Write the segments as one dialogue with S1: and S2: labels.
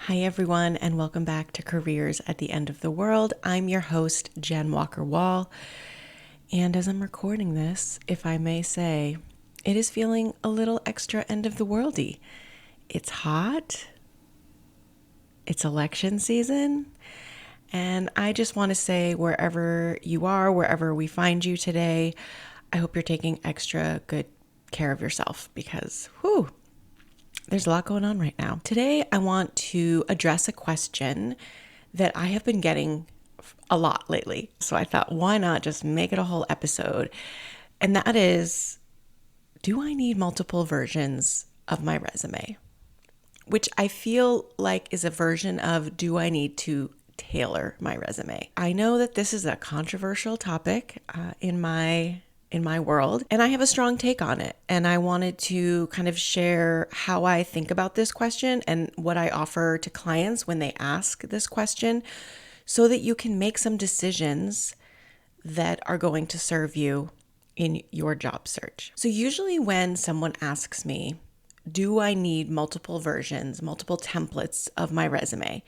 S1: Hi, everyone, and welcome back to Careers at the End of the World. I'm your host, Jennn Walker Wall. And as I'm recording this, if I may say, it is feeling a little extra end of the worldy. It's hot. It's election season. And I just want to say, wherever you are, wherever we find you today, I hope you're taking extra good care of yourself because, there's a lot going on right now. Today, I want to address a question that I have been getting a lot lately. So I thought, why not just make it a whole episode? And that is, do I need multiple versions of my resume? Which I feel like is a version of, do I need to tailor my resume? I know that this is a controversial topic in my world, and I have a strong take on it. And I wanted to kind of share how I think about this question and what I offer to clients when they ask this question so that you can make some decisions that are going to serve you in your job search. So usually when someone asks me, do I need multiple versions, multiple templates of my resume?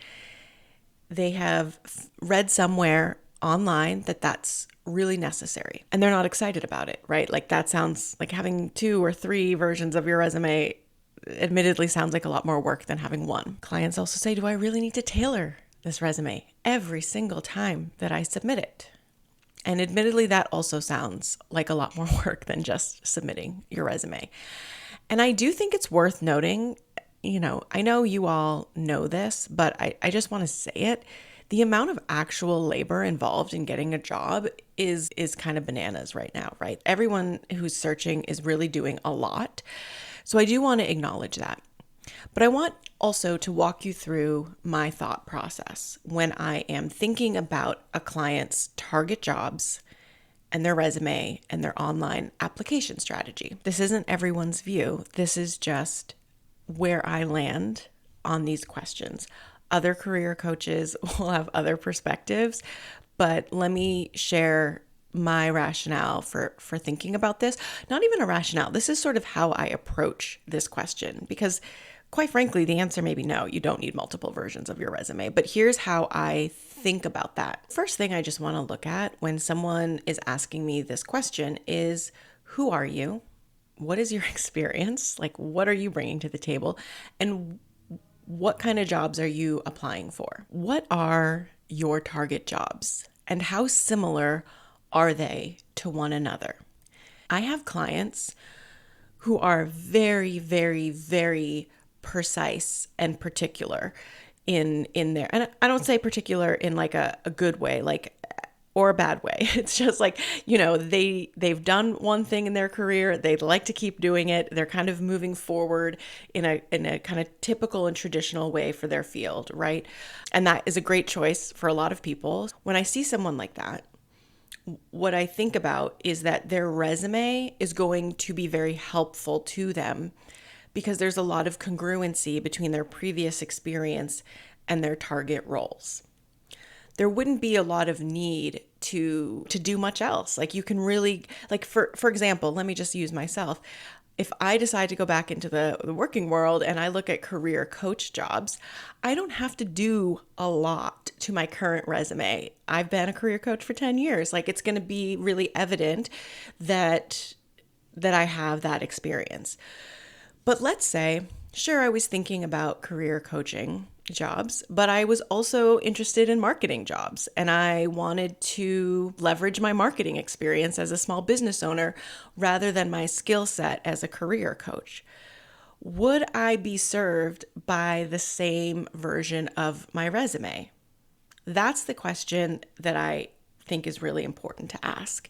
S1: They have read somewhere online that that's really necessary and they're not excited about it, right? Like that sounds like having 2 or 3 versions of your resume admittedly sounds like a lot more work than having one. Clients also say, do I really need to tailor this resume every single time that I submit it? And admittedly, that also sounds like a lot more work than just submitting your resume. And I do think it's worth noting, I know you all know this, but I just want to say it. The amount of actual labor involved in getting a job is kind of bananas right now, right? Everyone who's searching is really doing a lot. So I do want to acknowledge that. But I want also to walk you through my thought process when I am thinking about a client's target jobs and their resume and their online application strategy. This isn't everyone's view. This is just where I land on these questions. Other career coaches will have other perspectives, but let me share my rationale for thinking about this. Not even a rationale. This is sort of how I approach this question because quite frankly, the answer may be no, you don't need multiple versions of your resume, but here's how I think about that. First thing I just want to look at when someone is asking me this question is, who are you? What is your experience? Like, what are you bringing to the table? And what kind of jobs are you applying for? What are your target jobs? And how similar are they to one another? I have clients who are very, very, very precise and particular in their, and I don't say particular in like a good way, like, or a bad way. It's just like, they've done one thing in their career. They'd like to keep doing it. They're kind of moving forward in a kind of typical and traditional way for their field, right? And that is a great choice for a lot of people. When I see someone like that, what I think about is that their resume is going to be very helpful to them because there's a lot of congruency between their previous experience and their target roles. There wouldn't be a lot of need to do much else. Like you can really, like for example, let me just use myself. If I decide to go back into the working world and I look at career coach jobs, I don't have to do a lot to my current resume. I've been a career coach for 10 years. Like it's going to be really evident that I have that experience. But let's say, sure, I was thinking about career coaching jobs, but I was also interested in marketing jobs and I wanted to leverage my marketing experience as a small business owner rather than my skill set as a career coach. Would I be served by the same version of my resume? That's the question that I think is really important to ask.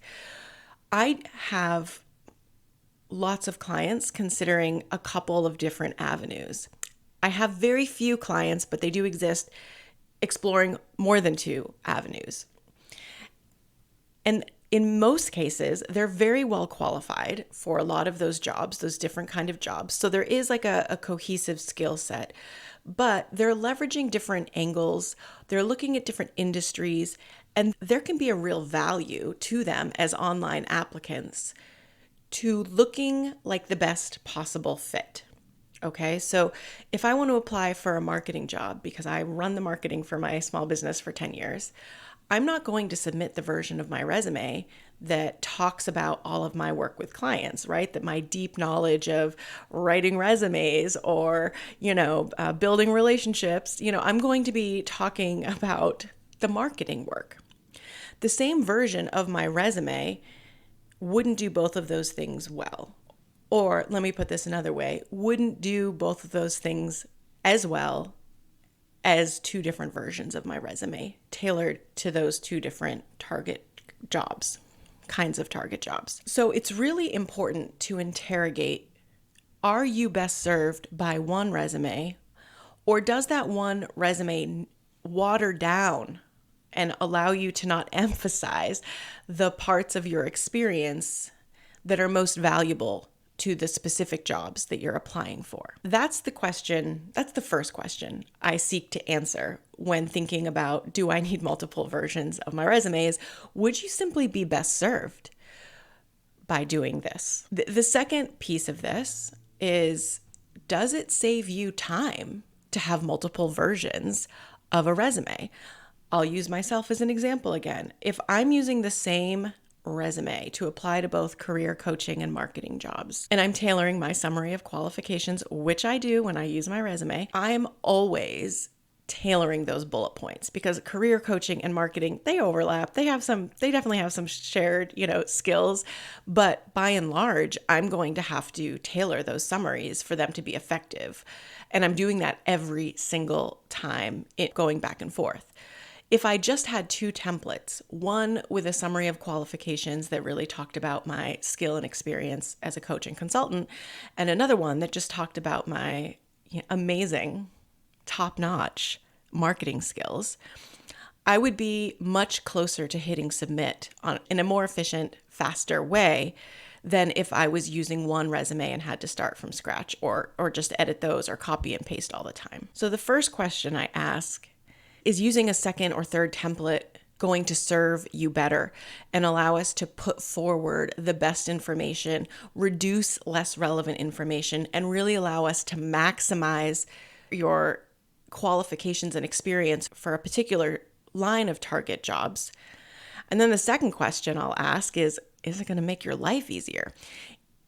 S1: I have lots of clients considering a couple of different avenues. I have very few clients, but they do exist, exploring more than 2 avenues. And in most cases, they're very well qualified for a lot of those jobs, those different kind of jobs. So there is like a cohesive skill set, but they're leveraging different angles. They're looking at different industries, and there can be a real value to them as online applicants to looking like the best possible fit. Okay, so if I want to apply for a marketing job because I run the marketing for my small business for 10 years, I'm not going to submit the version of my resume that talks about all of my work with clients, right? That my deep knowledge of writing resumes or, building relationships, I'm going to be talking about the marketing work. The same version of my resume wouldn't do both of those things well. Or let me put this another way, wouldn't do both of those things as well as two different versions of my resume tailored to those two different target jobs, kinds of target jobs. So it's really important to interrogate, are you best served by one resume, or does that one resume water down and allow you to not emphasize the parts of your experience that are most valuable to the specific jobs that you're applying for? That's the question. That's the first question I seek to answer when thinking about, do I need multiple versions of my resumes? Would you simply be best served by doing this? The second piece of this is, does it save you time to have multiple versions of a resume? I'll use myself as an example again. If I'm using the same resume to apply to both career coaching and marketing jobs, and I'm tailoring my summary of qualifications, which I do when I use my resume, I'm always tailoring those bullet points because career coaching and marketing, they overlap. They definitely have some shared, skills, but by and large, I'm going to have to tailor those summaries for them to be effective. And I'm doing that every single time, going back and forth. If I just had two templates, one with a summary of qualifications that really talked about my skill and experience as a coach and consultant, and another one that just talked about my amazing, top-notch marketing skills, I would be much closer to hitting submit in a more efficient, faster way than if I was using one resume and had to start from scratch or just edit those or copy and paste all the time. So the first question I ask, is using a second or third template going to serve you better and allow us to put forward the best information, reduce less relevant information, and really allow us to maximize your qualifications and experience for a particular line of target jobs? And then the second question I'll ask is it going to make your life easier?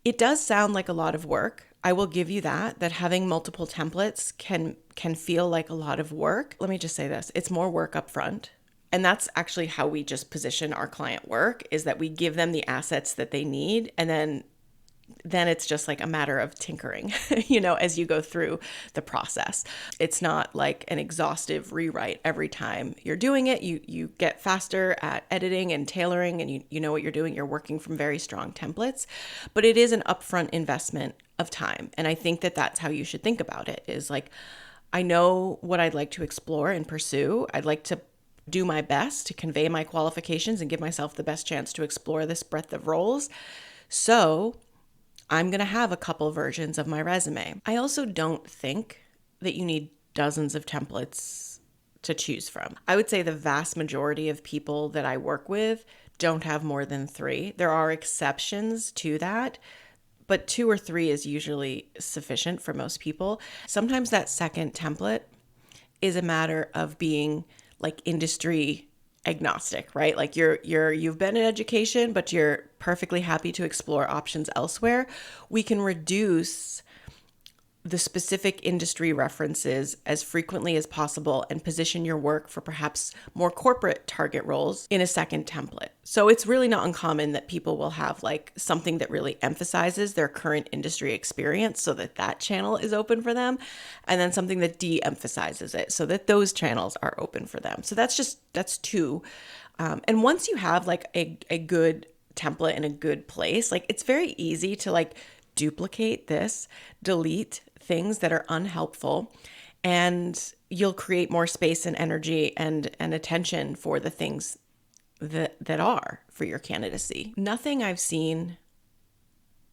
S1: It does sound like a lot of work. I will give you that having multiple templates can feel like a lot of work. Let me just say this, it's more work up front. And that's actually how we just position our client work, is that we give them the assets that they need. And then it's just like a matter of tinkering, as you go through the process. It's not like an exhaustive rewrite every time you're doing it. You get faster at editing and tailoring, and you know what you're doing. You're working from very strong templates, but it is an upfront investment of time. And I think that that's how you should think about it, is like, I know what I'd like to explore and pursue. I'd like to do my best to convey my qualifications and give myself the best chance to explore this breadth of roles. So I'm going to have a couple versions of my resume. I also don't think that you need dozens of templates to choose from. I would say the vast majority of people that I work with don't have more than 3. There are exceptions to that, but 2 or 3 is usually sufficient for most people. Sometimes that second template is a matter of being like industry agnostic, right? Like you've been in education, but you're perfectly happy to explore options elsewhere. We can reduce the specific industry references as frequently as possible and position your work for perhaps more corporate target roles in a second template. So it's really not uncommon that people will have like something that really emphasizes their current industry experience so that channel is open for them, and then something that de-emphasizes it so that those channels are open for them. So that's 2. And once you have like a good template in a good place, like it's very easy to like duplicate this, delete things that are unhelpful, and you'll create more space and energy and attention for the things that are for your candidacy. Nothing I've seen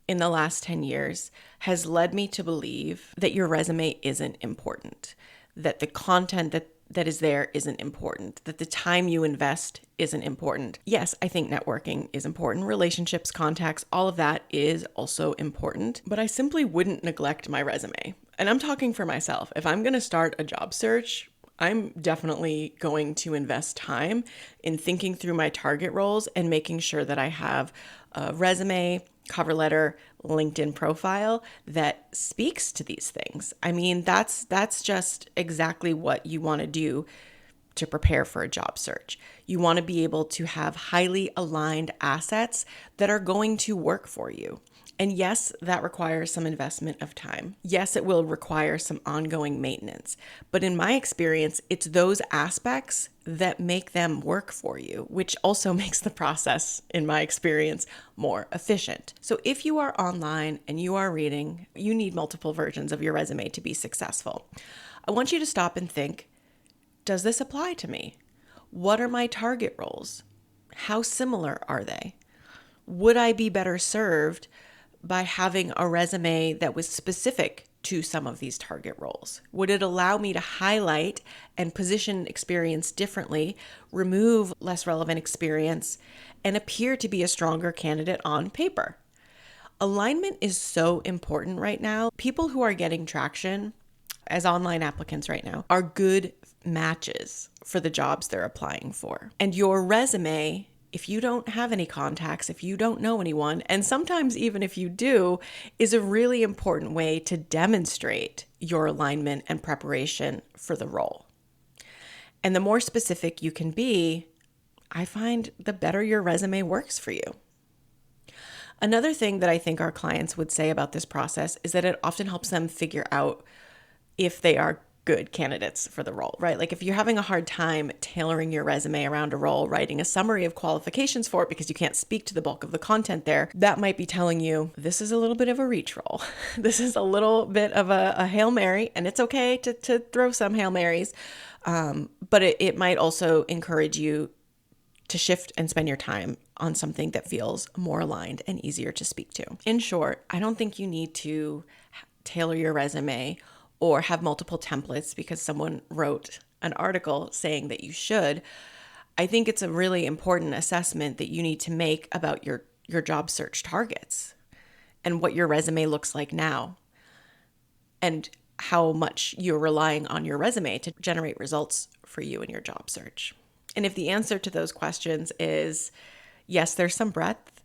S1: in the last 10 years has led me to believe that your resume isn't important, that the content that is there isn't important, that the time you invest isn't important. Yes, I think networking is important. Relationships, contacts, all of that is also important, but I simply wouldn't neglect my resume. And I'm talking for myself. If I'm going to start a job search, I'm definitely going to invest time in thinking through my target roles and making sure that I have a resume, cover letter, LinkedIn profile that speaks to these things. I mean, that's just exactly what you want to do to prepare for a job search. You want to be able to have highly aligned assets that are going to work for you. And yes, that requires some investment of time. Yes, it will require some ongoing maintenance. But in my experience, it's those aspects that make them work for you, which also makes the process, in my experience, more efficient. So if you are online and you are reading, you need multiple versions of your resume to be successful. I want you to stop and think, does this apply to me? What are my target roles? How similar are they? Would I be better served by having a resume that was specific to some of these target roles? Would it allow me to highlight and position experience differently, remove less relevant experience, and appear to be a stronger candidate on paper? Alignment is so important right now. People who are getting traction as online applicants right now are good matches for the jobs they're applying for. And your resume, if you don't have any contacts, if you don't know anyone, and sometimes even if you do, is a really important way to demonstrate your alignment and preparation for the role. And the more specific you can be, I find the better your resume works for you. Another thing that I think our clients would say about this process is that it often helps them figure out if they are good candidates for the role, right? Like if you're having a hard time tailoring your resume around a role, writing a summary of qualifications for it because you can't speak to the bulk of the content there, that might be telling you this is a little bit of a reach role. This is a little bit of a Hail Mary, and it's okay to throw some Hail Marys, but it might also encourage you to shift and spend your time on something that feels more aligned and easier to speak to. In short, I don't think you need to tailor your resume or have multiple templates because someone wrote an article saying that you should. I think it's a really important assessment that you need to make about your job search targets and what your resume looks like now and how much you're relying on your resume to generate results for you in your job search. And if the answer to those questions is yes, there's some breadth,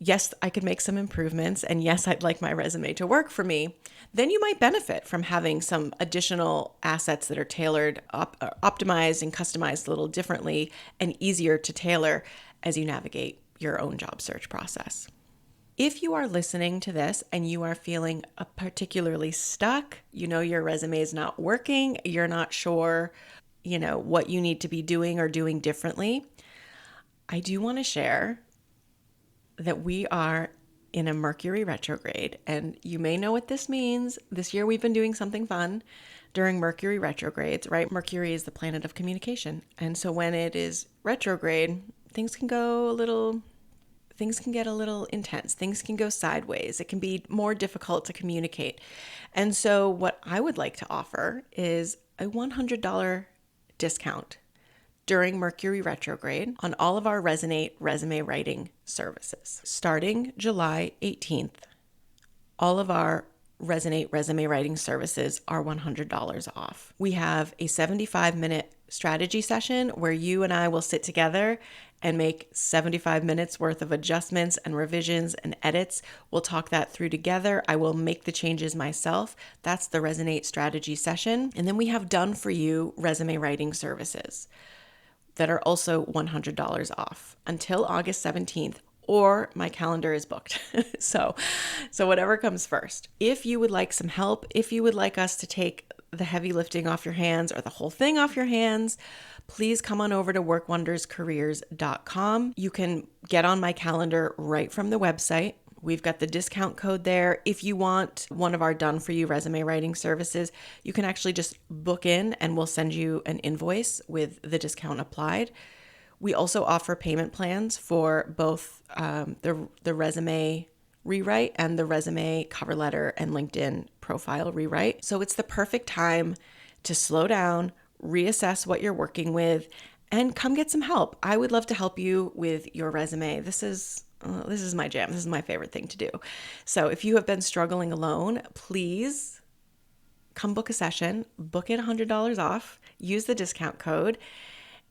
S1: yes, I could make some improvements, and yes, I'd like my resume to work for me, then you might benefit from having some additional assets that are tailored, optimized, and customized a little differently and easier to tailor as you navigate your own job search process. If you are listening to this and you are feeling particularly stuck, you know your resume is not working, you're not sure, what you need to be doing or doing differently, I do want to share that we are in a Mercury retrograde, and you may know what this means. This year we've been doing something fun during Mercury retrogrades, right? Mercury is the planet of communication. And so when it is retrograde, things can get a little intense. Things can go sideways. It can be more difficult to communicate. And so what I would like to offer is a $100 discount during Mercury retrograde on all of our Resonate resume writing services. Starting July 18th, all of our Resonate resume writing services are $100 off. We have a 75-minute strategy session where you and I will sit together and make 75 minutes worth of adjustments and revisions and edits. We'll talk that through together. I will make the changes myself. That's the Resonate strategy session. And then we have done for you resume writing services that are also $100 off until August 17th, or my calendar is booked. So whatever comes first. If you would like some help, if you would like us to take the heavy lifting off your hands or the whole thing off your hands, please come on over to workwonderscareers.com. You can get on my calendar right from the website. We've got the discount code there. If you want one of our done-for-you resume writing services, you can actually just book in and we'll send you an invoice with the discount applied. We also offer payment plans for both the resume rewrite and the resume cover letter and LinkedIn profile rewrite. So it's the perfect time to slow down, reassess what you're working with, and come get some help. I would love to help you with your resume. This is my jam. This is my favorite thing to do. So if you have been struggling alone, please come book a session, book it $100 off, use the discount code,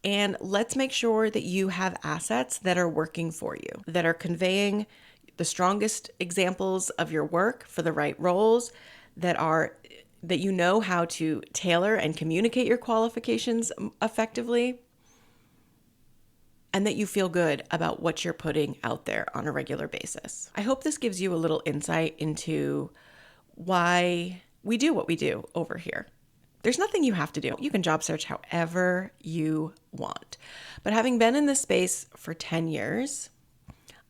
S1: and let's make sure that you have assets that are working for you, that are conveying the strongest examples of your work for the right roles, that you know how to tailor and communicate your qualifications effectively, and that you feel good about what you're putting out there on a regular basis. I hope this gives you a little insight into why we do what we do over here. There's nothing you have to do. You can job search however you want. But having been in this space for 10 years,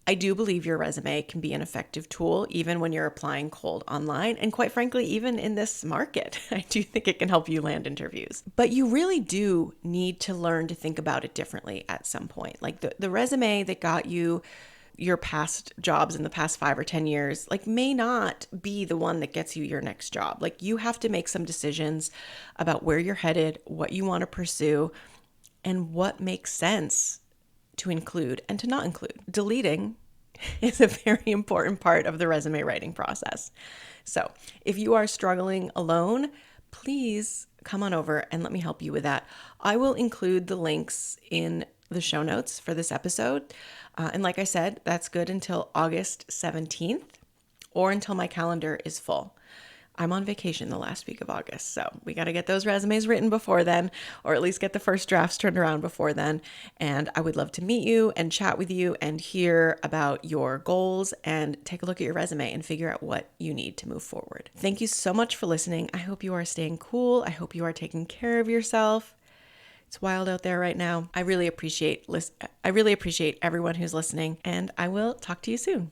S1: I do believe your resume can be an effective tool even when you're applying cold online. And quite frankly, even in this market, I do think it can help you land interviews. But you really do need to learn to think about it differently at some point. Like the resume that got you your past jobs in the past 5 or 10 years, like may not be the one that gets you your next job. Like you have to make some decisions about where you're headed, what you want to pursue, and what makes sense to include and to not include. Deleting is a very important part of the resume writing process. So if you are struggling alone, please come on over and let me help you with that. I will include the links in the show notes for this episode. And like I said, that's good until August 17th or until my calendar is full. I'm on vacation the last week of August, so we got to get those resumes written before then, or at least get the first drafts turned around before then. And I would love to meet you and chat with you and hear about your goals and take a look at your resume and figure out what you need to move forward. Thank you so much for listening. I hope you are staying cool. I hope you are taking care of yourself. It's wild out there right now. I really appreciate everyone who's listening, and I will talk to you soon.